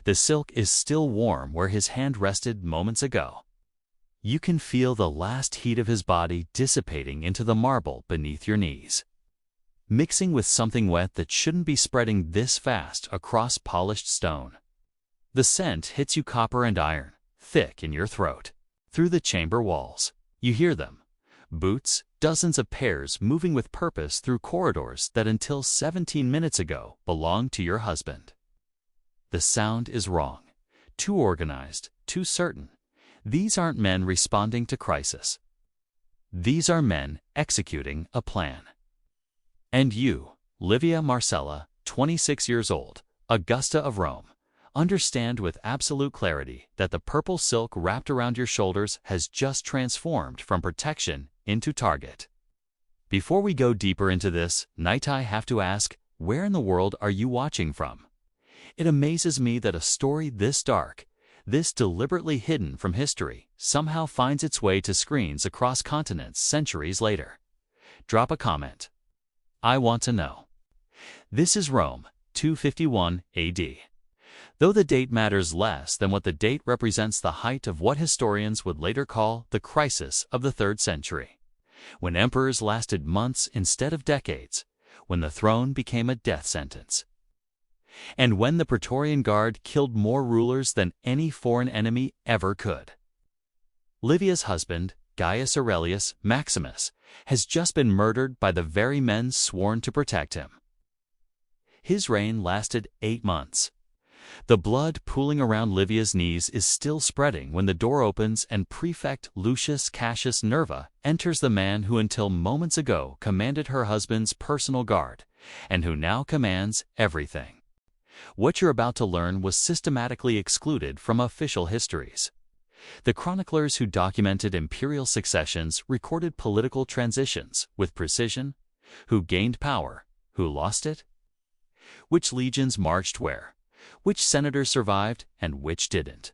The silk is still warm where his hand rested moments ago. You can feel the last heat of his body dissipating into the marble beneath your knees, mixing with something wet that shouldn't be spreading this fast across polished stone. The scent hits you copper and iron, thick in your throat. Through the chamber walls, you hear them. Boots, dozens of pairs moving with purpose through corridors that until 17 minutes ago belonged to your husband. The sound is wrong, too organized, too certain. These aren't men responding to crisis. These are men executing a plan. And you, Livia Marcella, 26 years old, Augusta of Rome, understand with absolute clarity that the purple silk wrapped around your shoulders has just transformed from protection into target. Before we go deeper into this, I have to ask, where in the world are you watching from? It amazes me that a story this dark, this deliberately hidden from history, somehow finds its way to screens across continents centuries later. Drop a comment. I want to know. This is Rome, 251 AD. Though the date matters less than what the date represents the height of what historians would later call the crisis of the 3rd century, when emperors lasted months instead of decades, when the throne became a death sentence, and when the Praetorian Guard killed more rulers than any foreign enemy ever could. Livia's husband, Gaius Aurelius Maximus, has just been murdered by the very men sworn to protect him. His reign lasted 8 months. The blood pooling around Livia's knees is still spreading when the door opens and Prefect Lucius Cassius Nerva enters, the man who until moments ago commanded her husband's personal guard, and who now commands everything. What you're about to learn was systematically excluded from official histories. The chroniclers who documented imperial successions recorded political transitions with precision, who gained power, who lost it, which legions marched where, which senators survived and which didn't.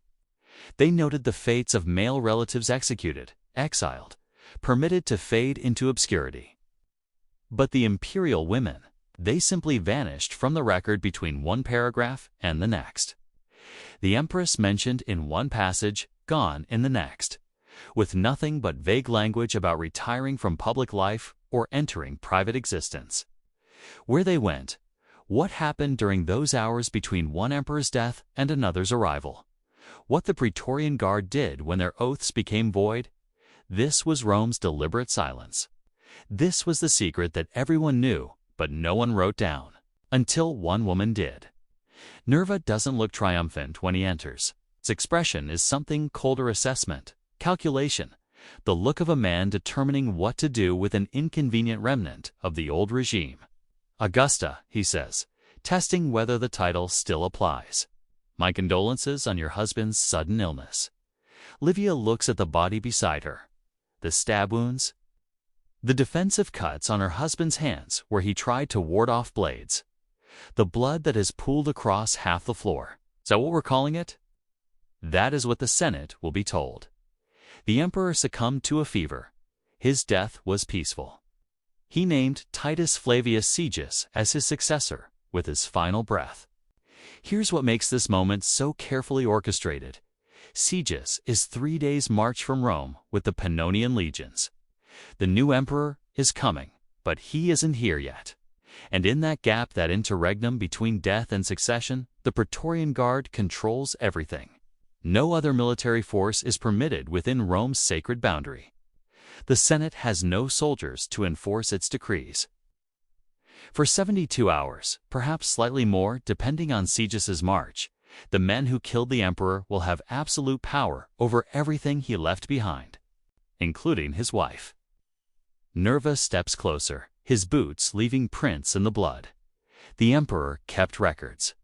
They noted the fates of male relatives executed, exiled, permitted to fade into obscurity. But the imperial women, they simply vanished from the record between one paragraph and the next. The empress mentioned in one passage, gone in the next, with nothing but vague language about retiring from public life or entering private existence. Where they went, what happened during those hours between one emperor's death and another's arrival, what the Praetorian Guard did when their oaths became void, this was Rome's deliberate silence. This was the secret that everyone knew, but no one wrote down, until one woman did. Nerva doesn't look triumphant when he enters. Its expression is something colder: assessment, calculation, the look of a man determining what to do with an inconvenient remnant of the old regime. Augusta, he says, testing whether the title still applies. My condolences on your husband's sudden illness. Livia looks at the body beside her. The stab wounds, the defensive cuts on her husband's hands where he tried to ward off blades, the blood that has pooled across half the floor. Is that what we're calling it? That is what the Senate will be told. The emperor succumbed to a fever. His death was peaceful. He named Titus Flavius Caecus as his successor with his final breath. Here's what makes this moment so carefully orchestrated. Caecus is 3 days' march from Rome with the Pannonian legions. The new emperor is coming, but he isn't here yet. And in that gap, that interregnum between death and succession, the Praetorian Guard controls everything. No other military force is permitted within Rome's sacred boundary. The Senate has no soldiers to enforce its decrees. For 72 hours, perhaps slightly more depending on Caecus's march, the men who killed the emperor will have absolute power over everything he left behind, including his wife. Nerva steps closer, his boots leaving prints in the blood. The emperor kept records.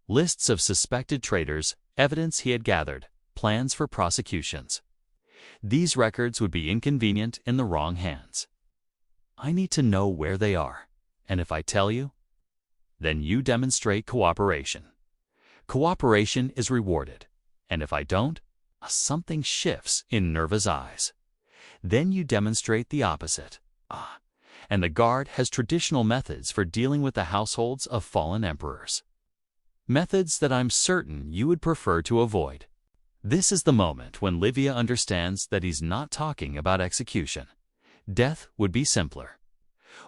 Lists of suspected traitors, evidence he had gathered, plans for prosecutions. These records would be inconvenient in the wrong hands. I need to know where they are, and if I tell you, then you demonstrate cooperation. Cooperation is rewarded, and if I don't, something shifts in Nerva's eyes. Then you demonstrate the opposite. And the Guard has traditional methods for dealing with the households of fallen emperors. methods that I'm certain you would prefer to avoid. This is the moment when Livia understands that he's not talking about execution. Death would be simpler.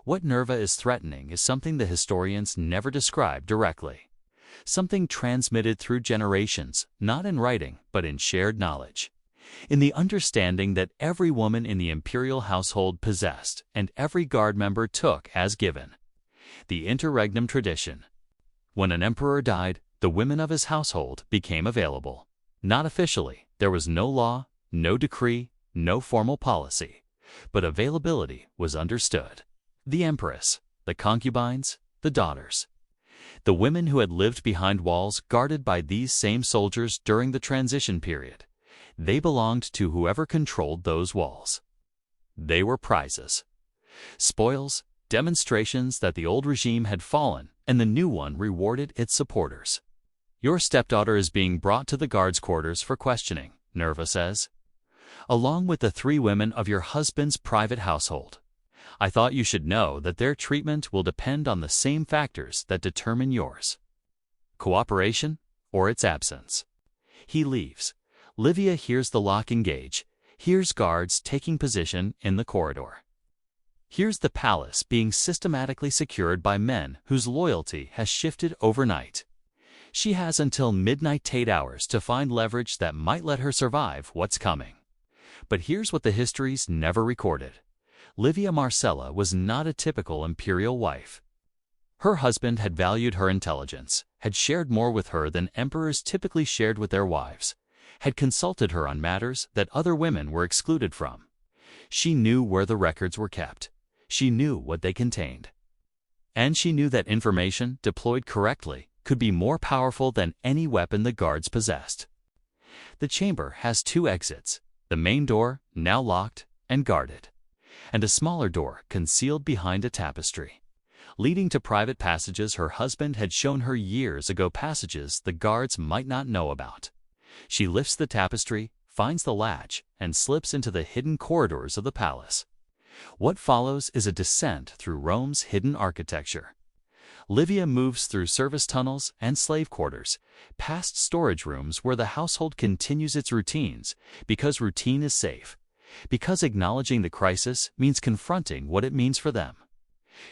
What Nerva is threatening is something the historians never describe directly. Something transmitted through generations, not in writing, but in shared knowledge. In the understanding that every woman in the imperial household possessed and every guard member took as given. The interregnum tradition. When an emperor died, the women of his household became available. Not officially, there was no law, no decree, no formal policy, but availability was understood. The empress, the concubines, the daughters. The women who had lived behind walls guarded by these same soldiers during the transition period. They belonged to whoever controlled those walls. They were prizes. Spoils, demonstrations that the old regime had fallen and the new one rewarded its supporters. Your stepdaughter is being brought to the guards' quarters for questioning, Nerva says, along with the 3 women of your husband's private household. I thought you should know that their treatment will depend on the same factors that determine yours. Cooperation or its absence. He leaves. Livia hears the lock engage, hears guards taking position in the corridor. Here's the palace being systematically secured by men whose loyalty has shifted overnight. She has until midnight 8 hours to find leverage that might let her survive what's coming. But here's what the histories never recorded. Livia Marcella was not a typical imperial wife. Her husband had valued her intelligence, had shared more with her than emperors typically shared with their wives, had consulted her on matters that other women were excluded from. She knew where the records were kept. She knew what they contained. And she knew that information, deployed correctly, could be more powerful than any weapon the guards possessed. The chamber has 2 exits, the main door, now locked and guarded, and a smaller door concealed behind a tapestry, leading to private passages her husband had shown her years ago, passages the guards might not know about. She lifts the tapestry, finds the latch, and slips into the hidden corridors of the palace. What follows is a descent through Rome's hidden architecture. Livia moves through service tunnels and slave quarters, past storage rooms where the household continues its routines, because routine is safe, because acknowledging the crisis means confronting what it means for them.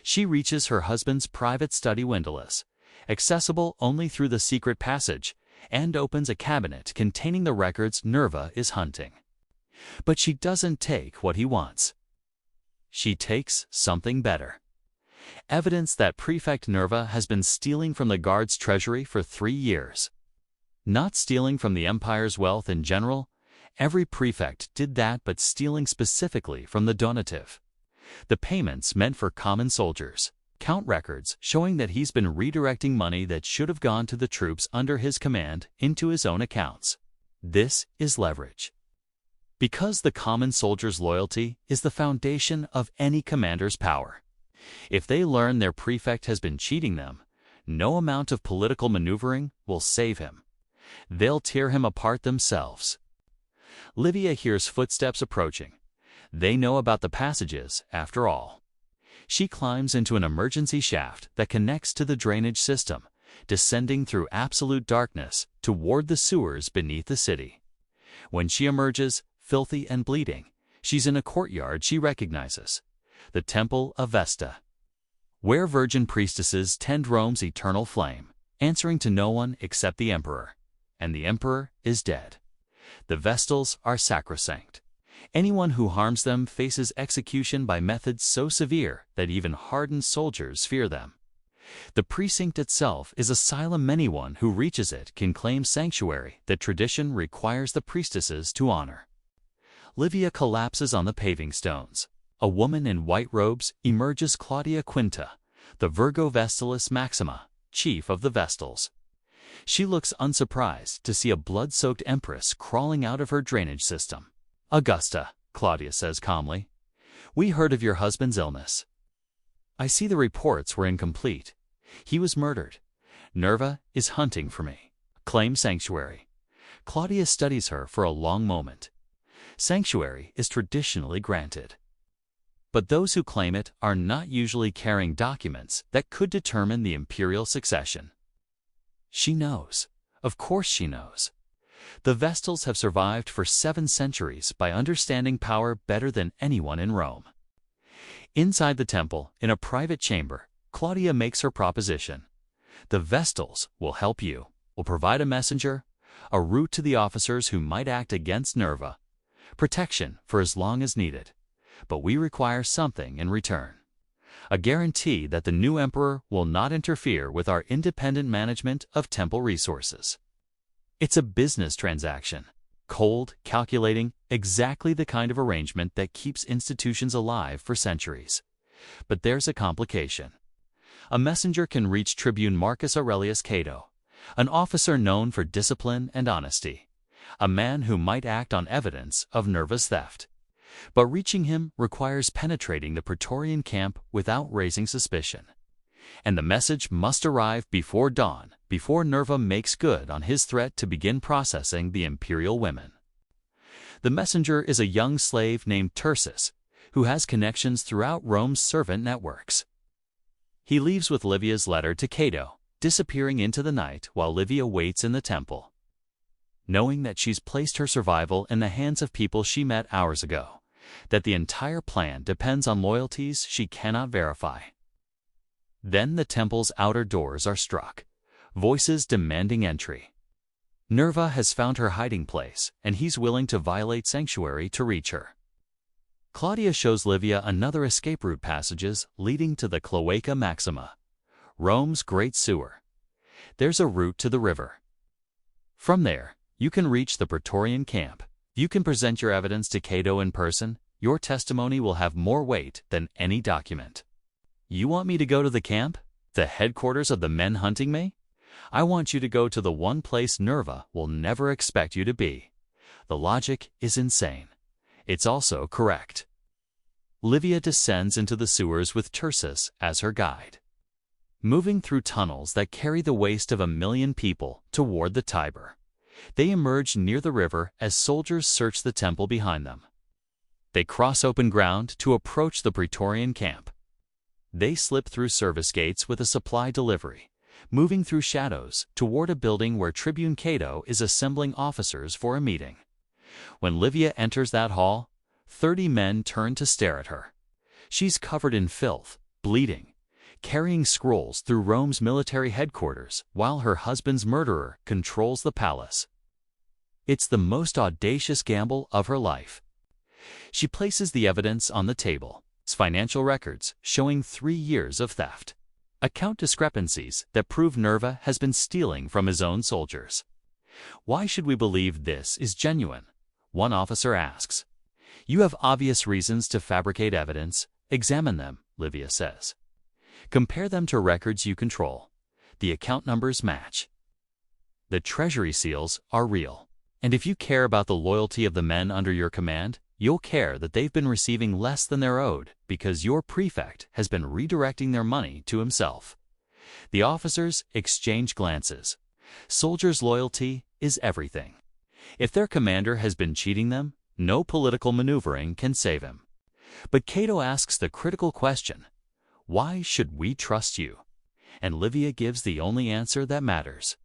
She reaches her husband's private study windowless, accessible only through the secret passage, and opens a cabinet containing the records Nerva is hunting. But she doesn't take what he wants. She takes something better. Evidence that Prefect Nerva has been stealing from the guard's treasury for 3 years. Not stealing from the empire's wealth in general. Every prefect did that, but stealing specifically from the donative. The payments meant for common soldiers. Count records showing that he's been redirecting money that should have gone to the troops under his command into his own accounts. This is leverage. Because the common soldier's loyalty is the foundation of any commander's power. If they learn their prefect has been cheating them, no amount of political maneuvering will save him. They'll tear him apart themselves. Livia hears footsteps approaching. They know about the passages, after all. She climbs into an emergency shaft that connects to the drainage system, descending through absolute darkness toward the sewers beneath the city. When she emerges, filthy and bleeding, she's in a courtyard she recognizes, the Temple of Vesta, where virgin priestesses tend Rome's eternal flame, answering to no one except the emperor. And the emperor is dead. The Vestals are sacrosanct. Anyone who harms them faces execution by methods so severe that even hardened soldiers fear them. The precinct itself is asylum. Anyone who reaches it can claim sanctuary that tradition requires the priestesses to honor. Livia collapses on the paving stones. A woman in white robes emerges, Claudia Quinta, the Virgo Vestalis Maxima, chief of the Vestals. She looks unsurprised to see a blood-soaked empress crawling out of her drainage system. Augusta, Claudia says calmly, we heard of your husband's illness. I see the reports were incomplete. He was murdered. Nerva is hunting for me. Claim sanctuary. Claudia studies her for a long moment. Sanctuary is traditionally granted. But those who claim it are not usually carrying documents that could determine the imperial succession. She knows. Of course she knows. The Vestals have survived for 7 centuries by understanding power better than anyone in Rome. Inside the temple, in a private chamber, Claudia makes her proposition. The Vestals will help you, will provide a messenger, a route to the officers who might act against Nerva, protection for as long as needed. But we require something in return. A guarantee that the new emperor will not interfere with our independent management of temple resources. It's a business transaction, cold, calculating, exactly the kind of arrangement that keeps institutions alive for centuries. But there's a complication. A messenger can reach Tribune Marcus Aurelius Cato, an officer known for discipline and honesty, a man who might act on evidence of Nerva's theft. But reaching him requires penetrating the Praetorian camp without raising suspicion. And the message must arrive before dawn, before Nerva makes good on his threat to begin processing the imperial women. The messenger is a young slave named Tursus, who has connections throughout Rome's servant networks. He leaves with Livia's letter to Cato, disappearing into the night while Livia waits in the temple. Knowing that she's placed her survival in the hands of people she met hours ago, that the entire plan depends on loyalties she cannot verify. Then the temple's outer doors are struck, voices demanding entry. Nerva has found her hiding place, and he's willing to violate sanctuary to reach her. Claudia shows Livia another escape route passages leading to the Cloaca Maxima, Rome's great sewer. There's a route to the river. From there, you can reach the Praetorian camp. You can present your evidence to Cato in person. Your testimony will have more weight than any document. You want me to go to the camp? The headquarters of the men hunting me? I want you to go to the one place Nerva will never expect you to be. The logic is insane. It's also correct. Livia descends into the sewers with Tursus as her guide. Moving through tunnels that carry the waste of 1 million people toward the Tiber, they emerge near the river as soldiers search the temple behind them. They cross open ground to approach the Praetorian camp. They slip through service gates with a supply delivery, moving through shadows toward a building where Tribune Cato is assembling officers for a meeting. When Livia enters that hall, 30 men turn to stare at her. She's covered in filth, bleeding, carrying scrolls through Rome's military headquarters while her husband's murderer controls the palace. It's the most audacious gamble of her life. She places the evidence on the table, financial records showing 3 years of theft, account discrepancies that prove Nerva has been stealing from his own soldiers. Why should we believe this is genuine? One officer asks. You have obvious reasons to fabricate evidence. Examine them, Livia says. Compare them to records you control. The account numbers match. The treasury seals are real. And if you care about the loyalty of the men under your command, you'll care that they've been receiving less than they're owed because your prefect has been redirecting their money to himself. The officers exchange glances. Soldiers' loyalty is everything. If their commander has been cheating them, no political maneuvering can save him. But Cato asks the critical question, why should we trust you? And Livia gives the only answer that matters.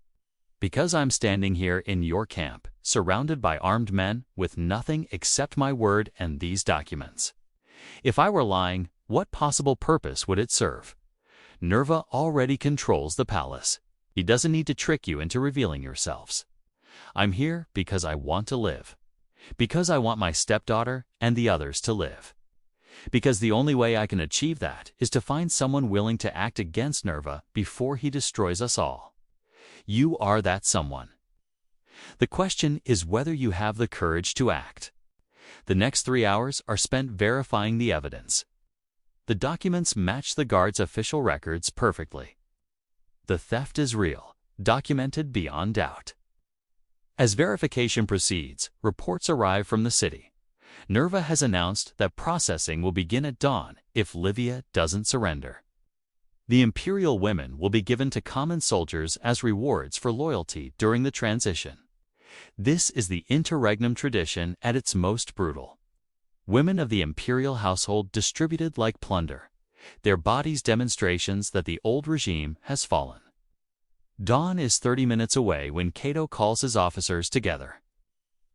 Because I'm standing here in your camp, surrounded by armed men with nothing except my word and these documents. If I were lying, what possible purpose would it serve? Nerva already controls the palace. He doesn't need to trick you into revealing yourselves. I'm here because I want to live. Because I want my stepdaughter and the others to live. Because the only way I can achieve that is to find someone willing to act against Nerva before he destroys us all. You are that someone. The question is whether you have the courage to act. The next 3 hours are spent verifying the evidence. The documents match the guard's official records perfectly. The theft is real, documented beyond doubt. As verification proceeds, reports arrive from the city. Nerva has announced that processing will begin at dawn if Livia doesn't surrender. The imperial women will be given to common soldiers as rewards for loyalty during the transition. This is the interregnum tradition at its most brutal. Women of the imperial household distributed like plunder, their bodies demonstrations that the old regime has fallen. Dawn is 30 minutes away when Cato calls his officers together.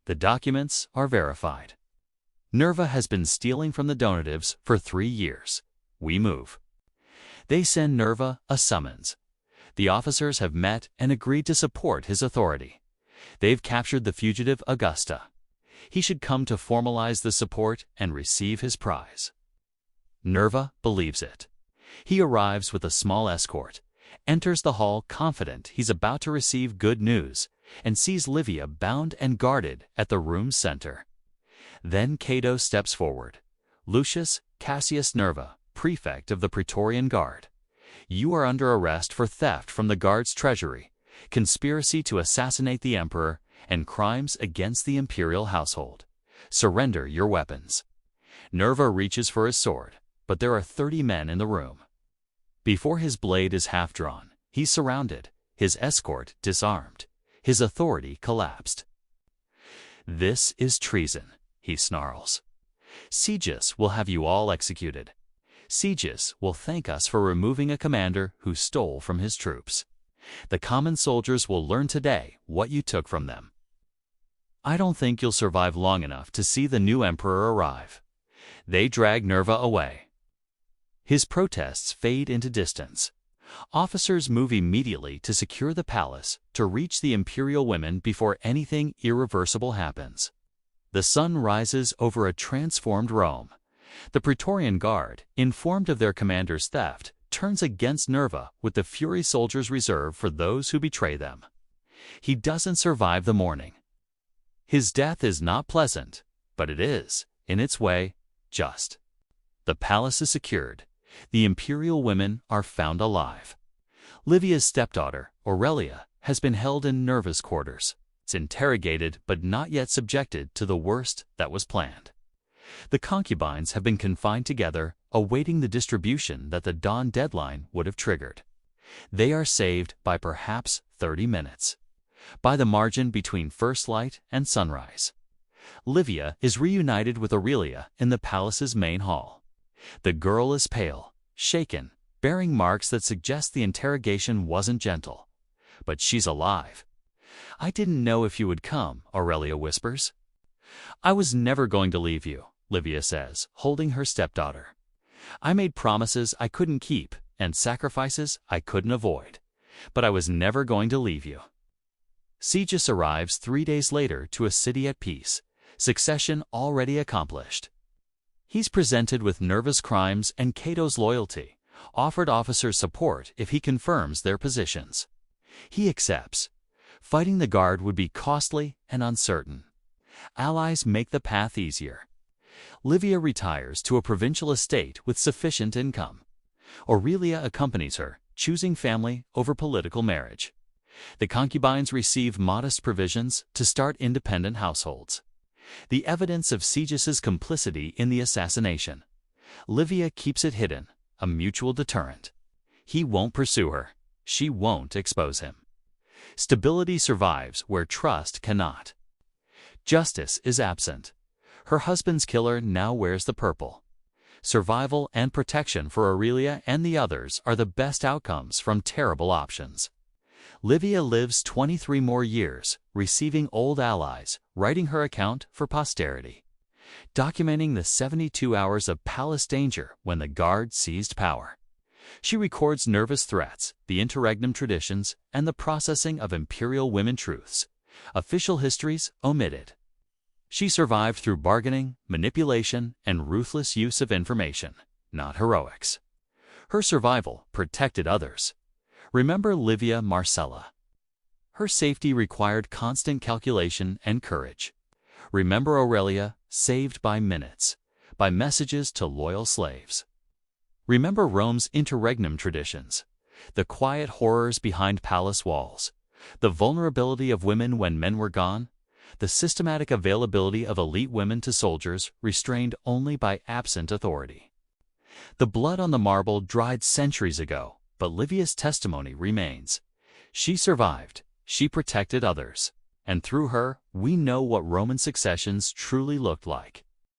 The documents are verified. Nerva has been stealing from the donatives for 3 years. We move. They send Nerva a summons. The officers have met and agreed to support his authority. They've captured the fugitive Augusta. He should come to formalize the support and receive his prize. Nerva believes it. He arrives with a small escort, enters the hall confident he's about to receive good news, and sees Livia bound and guarded at the room's center. Then Cato steps forward. Lucius Cassius Nerva, prefect of the Praetorian Guard. You are under arrest for theft from the guard's treasury, conspiracy to assassinate the emperor, and crimes against the imperial household. Surrender your weapons. Nerva reaches for his sword, but there are 30 men in the room. Before his blade is half drawn, he's surrounded, his escort disarmed, his authority collapsed. This is treason, he snarls. Caesius will have you all executed. Caesius will thank us for removing a commander who stole from his troops. The common soldiers will learn today what you took from them. I don't think you'll survive long enough to see the new emperor arrive. They drag Nerva away. His protests fade into distance. Officers move immediately to secure the palace to reach the imperial women before anything irreversible happens. The sun rises over a transformed Rome. The Praetorian Guard, informed of their commander's theft, turns against Nerva with the fury soldiers reserve for those who betray them. He doesn't survive the morning. His death is not pleasant, but it is, in its way, just. The palace is secured. The imperial women are found alive. Livia's stepdaughter, Aurelia, has been held in Nerva's quarters. It's interrogated but not yet subjected to the worst that was planned. The concubines have been confined together, awaiting the distribution that the dawn deadline would have triggered. They are saved by perhaps 30 minutes, by the margin between first light and sunrise. Livia is reunited with Aurelia in the palace's main hall. The girl is pale, shaken, bearing marks that suggest the interrogation wasn't gentle. But she's alive. I didn't know if you would come, Aurelia whispers. I was never going to leave you, Livia says, holding her stepdaughter. I made promises I couldn't keep and sacrifices I couldn't avoid, but I was never going to leave you. Caesius arrives 3 days later to a city at peace, succession already accomplished. He's presented with Nerva's crimes and Cato's loyalty, offered officers support if he confirms their positions. He accepts. Fighting the guard would be costly and uncertain. Allies make the path easier. Livia retires to a provincial estate with sufficient income. Aurelia accompanies her, choosing family over political marriage. The concubines receive modest provisions to start independent households. The evidence of Caesius's complicity in the assassination. Livia keeps it hidden, a mutual deterrent. He won't pursue her. She won't expose him. Stability survives where trust cannot. Justice is absent. Her husband's killer now wears the purple. Survival and protection for Aurelia and the others are the best outcomes from terrible options. Livia lives 23 more years, receiving old allies, writing her account for posterity, documenting the 72 hours of palace danger when the guard seized power. She records Nerva's threats, the interregnum traditions, and the processing of imperial women truths, official histories omitted. She survived through bargaining, manipulation, and ruthless use of information, not heroics. Her survival protected others. Remember Livia Marcella. Her safety required constant calculation and courage. Remember Aurelia, saved by minutes, by messages to loyal slaves. Remember Rome's interregnum traditions, the quiet horrors behind palace walls, the vulnerability of women when men were gone, the systematic availability of elite women to soldiers restrained only by absent authority. The blood on the marble dried centuries ago, but Livia's testimony remains. She survived, she protected others, and through her, we know what Roman successions truly looked like.